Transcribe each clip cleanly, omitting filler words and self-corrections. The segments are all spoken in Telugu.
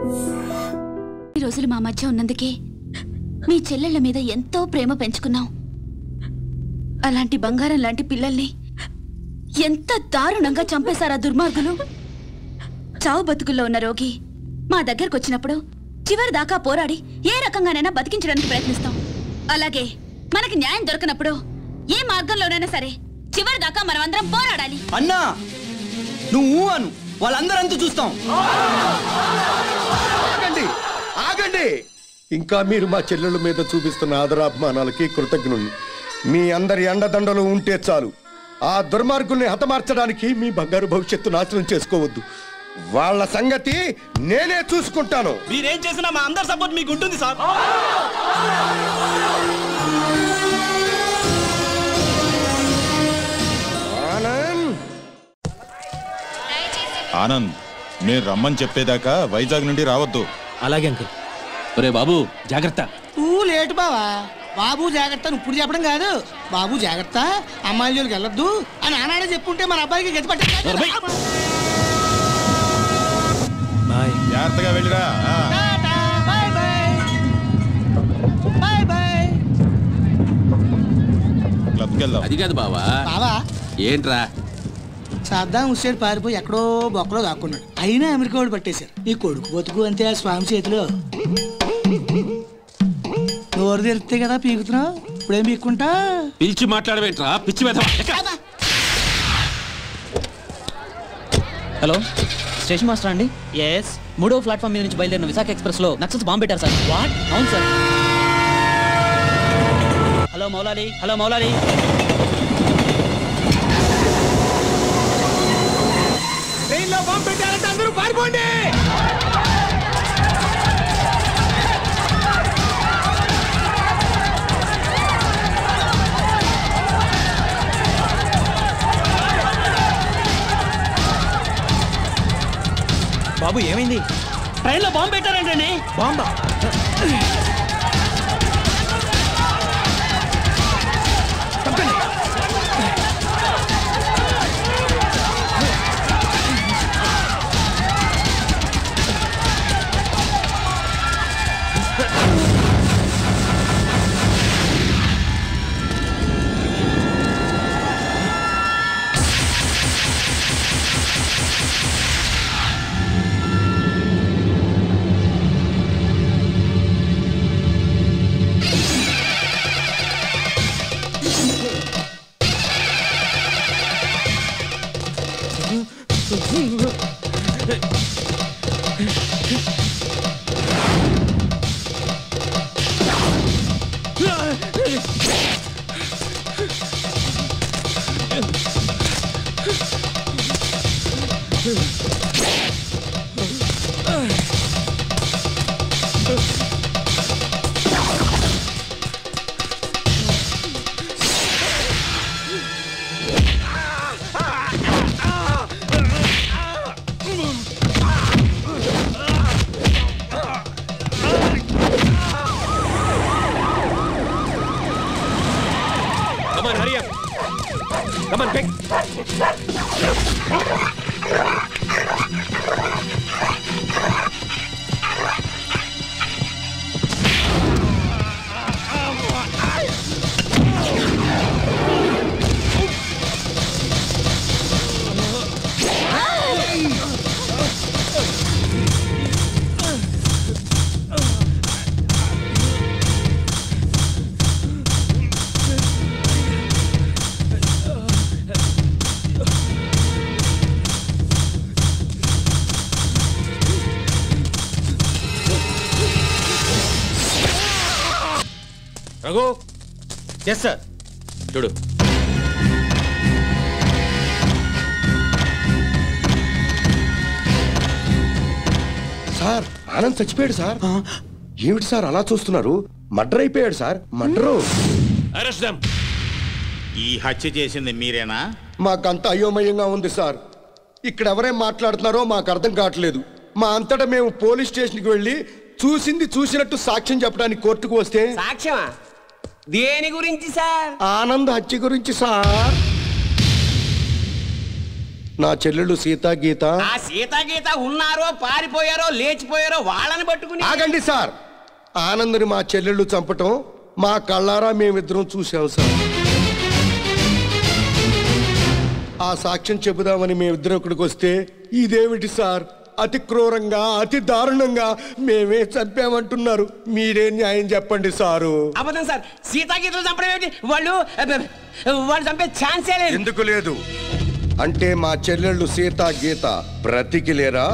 ఈ రోజులు మా మధ్య ఉన్నందుకే మీ చెల్లెళ్ళ మీద ఎంతో ప్రేమ పెంచుకున్నాం. అలాంటి బంగారం లాంటి పిల్లల్ని ఎంత దారుణంగా చంపేశారా దుర్మార్గులు. చావు బతుకుల్లో ఉన్న రోగి మా దగ్గరకు వచ్చినప్పుడు చివరి దాకా పోరాడి ఏ రకంగానైనా బతికించడానికి ప్రయత్నిస్తాం. అలాగే మనకి న్యాయం దొరకనప్పుడు ఏ మార్గంలోనైనా సరే చివరి దాకా మనమందరం పోరాడాలి. అన్నా నువ్వు అను, వాళ్ళందరంతా చూస్తాం. ఆగండి ఆగండి. ఇంకా మీరు మా చెల్లెల మీద చూపిస్తున్న ఆదరాభిమానాలకి కృతజ్ఞుణ్ణి. మీ అందరి అండదండలు ఉంటే చాలు. ఆ దుర్మార్గుల్ని హతమార్చడానికి మీ బంగారు భవిష్యత్తు నాశనం చేసుకోవద్దు. వాళ్ళ సంగతి నేనే చూసుకుంటాను. మీరేం చేసినా మా అందరి సపోర్ట్ మీకు ఉంటుంది సార్. ఆనంద్, నేను రమ్మని చెప్పేదాకా వైజాగ్ నుండి రావద్దు. అలాగే అంకుల్. ఒరే బాబు జాగ్రత్త. నువ్వు లేటు బావా. బాబు జాగ్రత్త ఇప్పుడు చెప్పడం కాదు. బాబు జాగ్రత్త, అమ్మాయిల జోలికి వెళ్ళొద్దు అని ఆనాడే చెప్పుంటే మన అబ్బాయికి గతి పట్టే. జాగ్రత్తగా వెళ్ళిరా. క్లబ్కి వెళ్దాం. అది కాదు బావా. బావా ఏంట్రా? సద్దాం హుస్సేన్ పారిపోయి ఎక్కడో బొక్కలో దాక్కున్నాడు. అయినా అమెరికా వాడు పట్టేశారు. నీ కొడుకు బతుకు అంతే ఆ స్వామి చేతిలో. నోరు తెరిస్తే కదా పీకుతున్నావు. ఇప్పుడేం పీక్కుంటా? పిలిచి మాట్లాడవేంట్రా పిచ్చి వెధవ. హలో, స్టేషన్ మాస్టర్ అండి? ఎస్. 3వ ప్లాట్ఫామ్ మీద నుంచి బయలుదేరిన విశాఖ ఎక్స్ప్రెస్ లో నక్సల్స్ బాంబు పెట్టారు సార్. వాట్? అవును sir. Hello Maulali, hello Maulali. ట్రైన్లో బాంబు పెట్టారంటే అందరూ పారిపోండి. బాబు ఏమైంది? ట్రైన్లో బాంబు పెట్టారంటండి. బాంబా? Come on, hurry up. Come on, quick. Raghu. Yes sir. చూడు. సార్ ఆనంద్ చచ్చిపోయాడు సార్. ఏమిటి సార్ అలా చూస్తున్నారు? మర్డర్ అయిపోయాడు సార్. మర్డరు. Arrest them. ఈ హత్య చేసింది మీరేనా? మాకంత అయోమయంగా ఉంది సార్. ఇక్కడ ఎవరేం మాట్లాడుతున్నారో మాకు అర్థం కావట్లేదు. మా అంతటా మేము పోలీస్ స్టేషన్కి వెళ్ళి చూసింది చూసినట్టు సాక్ష్యం చెప్పడానికి కోర్టుకు వస్తే సాక్ష్యమా? దేని గురించి సార్? ఆనంద్ హత్య గురించి సార్. నా చెల్లెళ్ళు సీతా గీత. ఆ సీతాగీత ఉన్నారో పారిపోయారో లేచిపోయారో వాళ్ళని పట్టుకుని. ఆగండి సార్. ఆనంద్ని మా చెల్లెళ్ళు చంపటం మా కళ్ళారా మేమిద్దరం చూసాం సార్. ఆ సాక్ష్యం చెబుదామని మేమిద్దరం ఇక్కడికి వస్తే ఇదేమిటి సార్, అతి క్రూరంగా అతి దారుణంగా మేమే చంపామంటున్నారు. మీరే న్యాయం చెప్పండి సారు. అబద్ధం సార్, సీతాగీతలు చంపడం ఏమిటి? వాళ్ళు చంపే ఛాన్సే లేదు. ఎందుకు లేదు అంటే మా చెల్లెళ్ళు సీతా గీత బ్రతికిలేరా?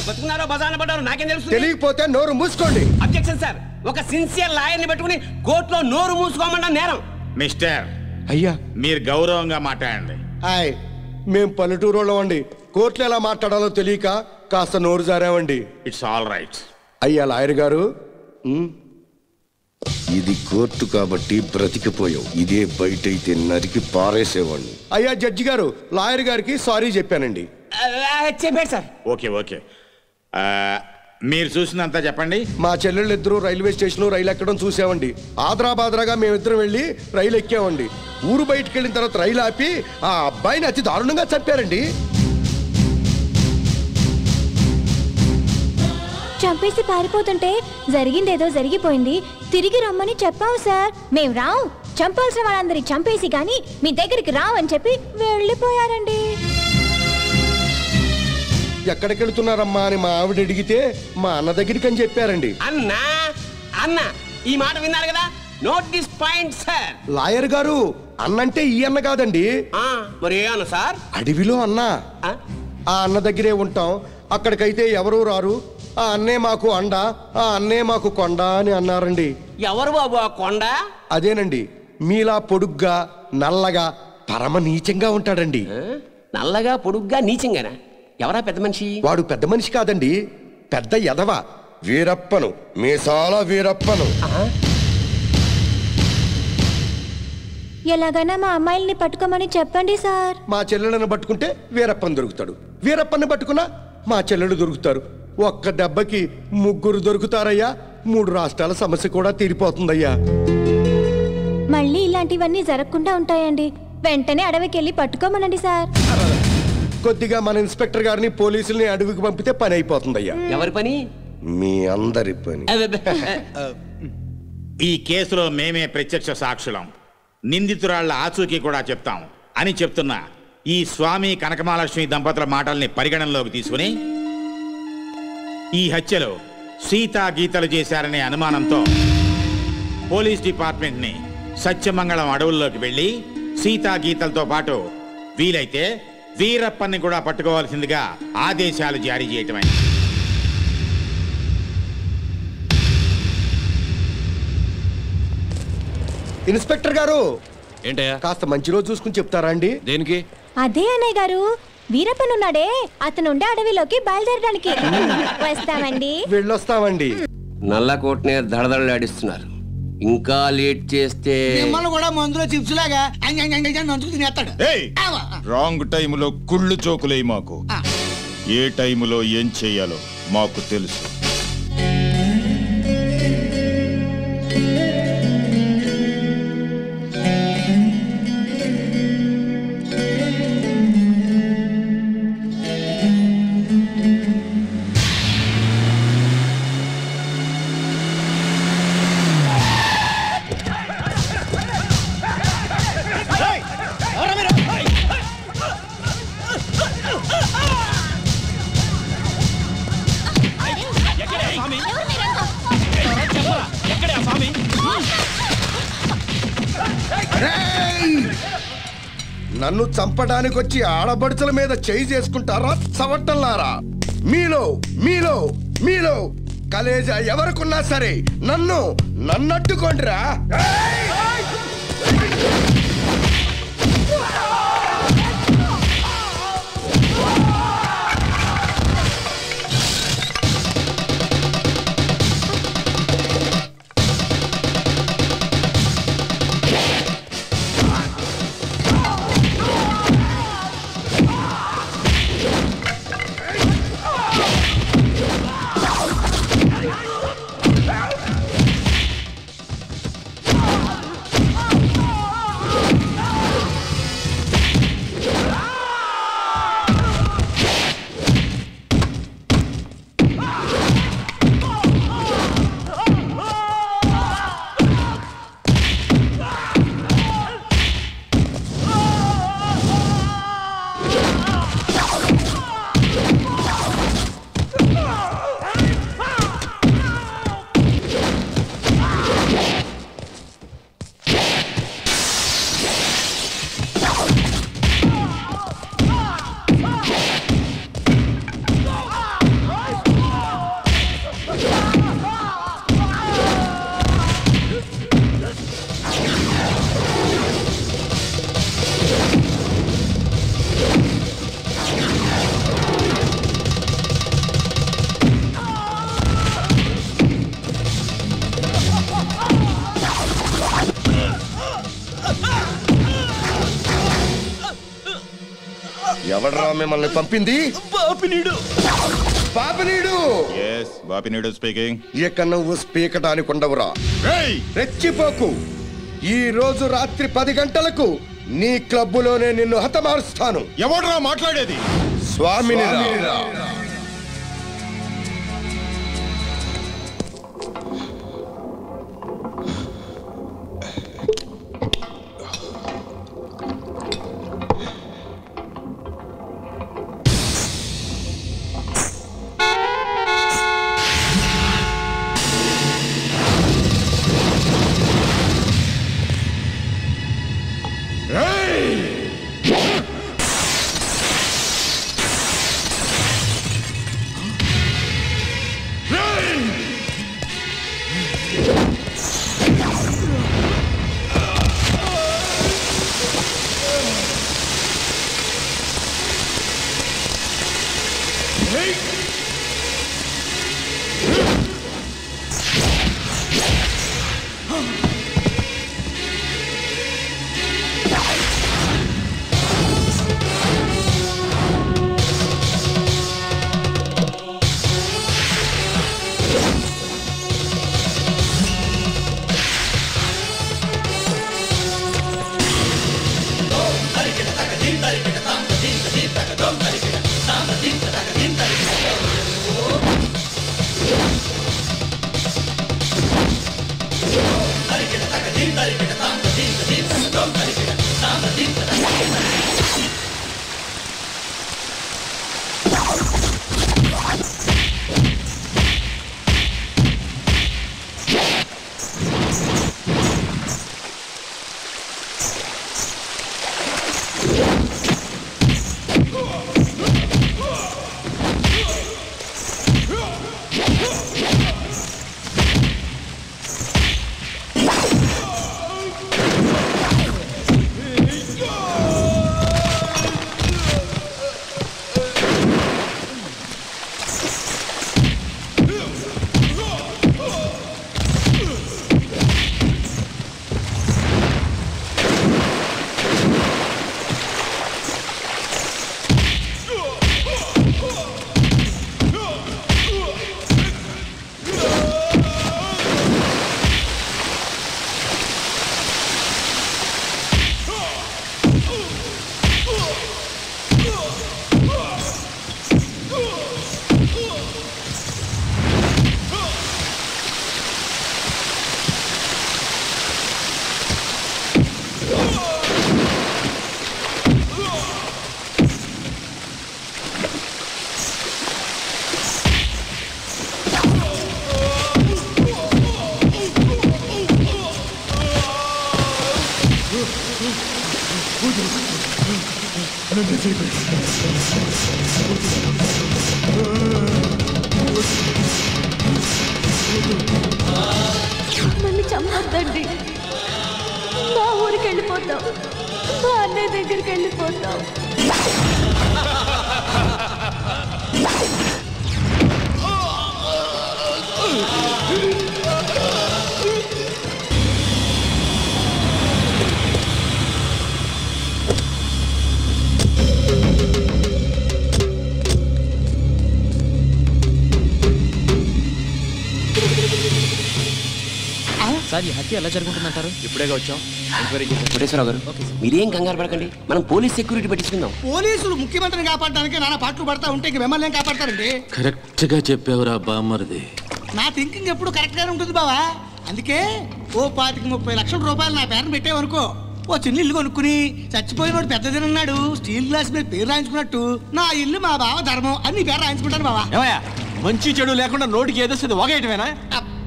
బతుకున్నారో బజాన పడ్డారో నాకేం తెలుసు. తెలియకపోతే నోరు మూసుకోండి. అబ్జెక్షన్ సార్, ఒక సిన్సియర్ లాయర్ని పెట్టుకుని కోర్టులో నోరు మూసుకోమన్నా నేరం. మిస్టర్, అయ్యా మీరు గౌరవంగా మాట్లాడండి. హాయ్, మేం పల్లెటూరు వాళ్ళమండి. కోర్టులో ఎలా మాట్లాడాలో తెలియక కాస్త నోరు జారామండి. It's all right. అయ్యా లాయర్ గారు, ఇది కోర్టు కాబట్టి బ్రతికిపోయావు. ఇదే బయట అయితే నరికి పారేసేవాడిని. అయ్యా జడ్జి గారు, లాయర్ గారికి సారీ చెప్పానండి. చెప్పాడు సార్. ఓకే ఓకే, మీరు చూసినంత చెప్పండి. మా చెల్లెళ్ళు ఇద్దరు రైల్వే స్టేషన్ రైలు ఎక్కడం చూసామండి. ఆదరాబాదరాగా మేమిద్దరం వెళ్ళి రైలు ఎక్కామండి. ఊరు బయటకు వెళ్ళిన తర్వాత రైలు ఆపి ఆ అబ్బాయిని అతి దారుణంగా చంపారండి. చంపేసి పారిపోతుంటే జరిగిందేదో జరిగిపోయింది, తిరిగి రమ్మని చెప్పావు సార్. మేం రావు, చంపాల్సిన వాళ్ళందరి చంపేసి గాని మీ దగ్గరికి రావని చెప్పి వెళ్ళిపోయారండి. ఎక్కడికి వెళుతున్నారమ్మా అని మా ఆవిడ అడిగితే మా అన్న దగ్గరికి అని చెప్పారండి. అన్నా అన్న ఈ మాట విన్నారు కదా, note this point sir. Lawyer గారు, అన్నంటే ఈ అన్న కాదండి. మరి ఏ అన్న సార్? అడవిలో అన్న. ఆ అన్న దగ్గరే ఉంటాం. అక్కడికైతే ఎవరూ రారు. ఆ అన్నే మాకు అండ, ఆ అన్నే మాకు కొండ అని అన్నారండి. ఎవరు బాబు ఆ కొండ? అదేనండి, మీలా పొడుగ్గా నల్లగా పరమ నీచంగా ఉంటాడండి. నల్లగా పొడుగ్గా నీచంగానా? ఎవరా పెద్ద మనిషి? వాడు పెద్ద మనిషి కాదండి, పెద్ద ఎదవ. వీరప్పను, మీసాల వీరప్పను. ఎలాగైనా మా అమ్మాయిల్ని పట్టుకోమని చెప్పండి సార్. మా చెల్లెలను పట్టుకుంటే వీరప్పని దొరుకుతాడు, వీరప్పని పట్టుకున్నా మా చెల్లెలు దొరుకుతారు. ఒక్క దెబ్బకి ముగ్గురు దొరుకుతారయ్యా. 3 రాష్ట్రాల సమస్య కూడా తీరిపోతుందయ్యా. మళ్ళీ ఇలాంటివన్నీ జరగకుండా ఉంటాయండి. వెంటనే అడవికి వెళ్ళి పట్టుకోమనండి సార్. కొద్దిగా మన ఇన్స్పెక్టర్ గారిని పోలీసుల్ని అడవికి పంపితే పని అయిపోతుందయ్యా. ఎవరి పని? మీ అందరి పని. ఈ కేసులో మేమే ప్రత్యక్ష సాక్షులం, నిందితురాళ్ల ఆచూకీ కూడా చెప్తాం అని చెప్తున్న ఈ స్వామి కనకమహాలక్ష్మి దంపతుల మాటల్ని పరిగణనలోకి తీసుకుని ఈ హత్యలో సీతా గీతలు చేశారనే అనుమానంతో పోలీస్ డిపార్ట్మెంట్ని సత్యమంగళం అడవుల్లోకి వెళ్ళి సీతా గీతలతో పాటు వీలైతే వీరప్పన్ని కూడా పట్టుకోవాల్సిందిగా ఆదేశాలు జారీ చేయటమైంది. ఇన్స్పెక్టర్ గారు, ఏంటయ్యా? కాస్త మంచి రోజు చూసుకుని చెప్తారా అండి? దేనికి? అదే అన్నయ్య గారు, వీరప్పనున్నాడే అతను ఉండే అడవిలోకి బయలుదేరడానికి. వస్తామండి. వెళ్ళొస్తామండి. నల్ల కోట్నే దడదడలాడిస్తున్నారు. ఇంకా లేట్ చేస్తే మిమ్మల్ని కూడా మందులో చిప్స్ లాగా నంచుకు తినేస్తాడు. రాంగ్ టైములో కుళ్ళు చోకులే. మాకు ఏ టైములో ఏం చెయ్యాలో మాకు తెలుసు. నన్ను చంపడానికి వచ్చి ఆడబడుచుల మీద చేయి చేసుకుంటారా చవట్టంలారా? మీలో మీలో మీలో కలేజా ఎవరికున్నా సరే నన్నట్టుకోండిరా. ఎవడరా మిమ్మల్ని పంపింది? బాపినీడు. బాపినీడు. yes Bapineedu speaking. ఇక నువ్వు స్పీకటానికి ఉండవురా. రెచ్చిపోకు. ఈ రోజు రాత్రి 10 గంటలకు నీ క్లబ్బులోనే నిన్ను హతమారుస్తాను. ఎవడరా మాట్లాడేది? స్వామినిరా. నన్ను చంపొద్దండి. మా ఊరికి వెళ్ళిపోతాం. మా అన్నయ్య దగ్గరికి వెళ్ళిపోతాం. సార్ ఈ హత్య ఎలా జరుగుతుందంటారు? ఇప్పుడేగా వచ్చాం ఎంక్వైరీ కోటేశ్వరరావు గారు మీరేం కంగారు పడకండి, మనం పోలీస్ సెక్యూరిటీ పెట్టించుకుందాం. పోలీసులు ముఖ్యమంత్రిని కాపాడడానికి నానా పాటలు పడతా ఉంటే ఇంక మిమ్మల్ని ఏం కాపాడతారండి? కరెక్ట్ గా చెప్పావురా బామ్మర్ది. నా థింకింగ్ ఎప్పుడు కరెక్ట్ గానే ఉంటుంది బావా. అందుకే ఓ 25-30 లక్షల రూపాయలు నా పేరుని పెట్టావనుకో, ఓ చిన్న ఇల్లు కొనుక్కుని చచ్చిపోయినోడు పెద్దదినన్నాడు స్టీల్ గ్లాస్ మీద పేరు రాయించుకున్నట్టు నా ఇల్లు మా బావ ధర్మం అని నీ పేరు రాయించుకుంటాను బావా. మంచి చెడు లేకుండా నోటికి ఏదొస్తుంది వాగేయటమేనా?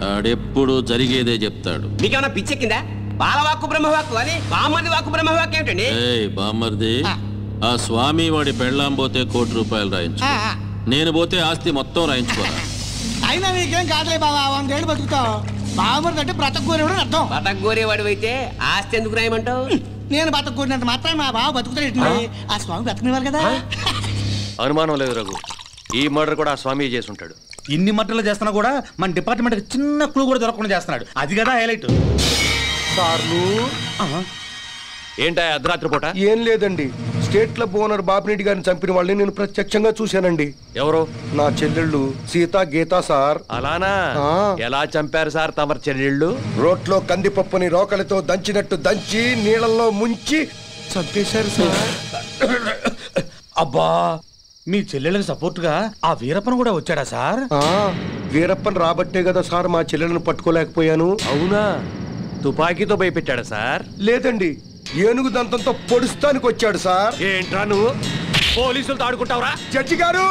ఆడెప్పుడు జరిగేదే చెప్తాడు. మీకేమన్నా పిచ్చెక్కిందా? బాలవాక్కు బ్రహ్మవాక్కు అని బామ్మర్ది వాక్కు బ్రహ్మవాక్కు ఏమిటండి? బామ్మర్ది, ఆ స్వామి వాడి పెళ్ళాం పోతే ₹1 కోటి రాయించు, నేను పోతే ఆస్తి మొత్తం రాయించుకోరా. అయినా నీకేం కాదులే బావా, 100 ఏళ్ళు బతుకుతావు. బావమరిది అంటే బ్రతకూరేవాడు అని అర్థం. బతకగోరేవాడు అయితే ఆస్తి ఎందుకు రాయమంటావు? నేను బతకూరినంత మాత్రం మా బావ బతుకుతాడు. ఆ స్వామి బతకనివ్వాలి కదా. అనుమానం లేదు రఘు, ఈ మర్డర్ కూడా ఆ స్వామి చేసి ఉంటాడు. ఇన్ని మట్టలు చేస్తున్నా కూడా మన డిపార్ట్మెంట్ చిన్న క్లూ కూడా దొరకకుండా చేస్తున్నాడు. అది కదా హైలైట్. ఏంటా అర్ధరాత్రి పూట? ఏం లేదండి, స్టేట్ క్లబ్ ఓనర్ బాపిరెడ్డి గారిని చంపిన వాళ్ళని నేను ప్రత్యక్షంగా చూశానండి. ఎవరు? నా చెల్లెళ్ళు సీత గీత సార్. అలానా? ఎలా చంపారు సార్ తమరి చెల్లెళ్ళు? రోట్లో కందిపప్పుని రోకలితో దంచినట్టు దంచి నీళ్ళల్లో ముంచి చంపేశారు సార్. అబ్బా, మీ చెల్లెళ్ళకి సపోర్ట్ గా ఆ వీరప్పన్ కూడా వచ్చాడా సార్? వీరప్పన్ రాబట్టే కదా సార్ మా చెల్లెలను పట్టుకోలేకపోయాను. అవునా? తుపాకీతో భయపెట్టాడా సార్? లేదండి, ఏనుగు దంతంతో పొడుస్తానికి వచ్చాడు సార్. ఏంట్రా నువ్వు పోలీసులతో ఆడుకుంటావురా? జడ్జి గారు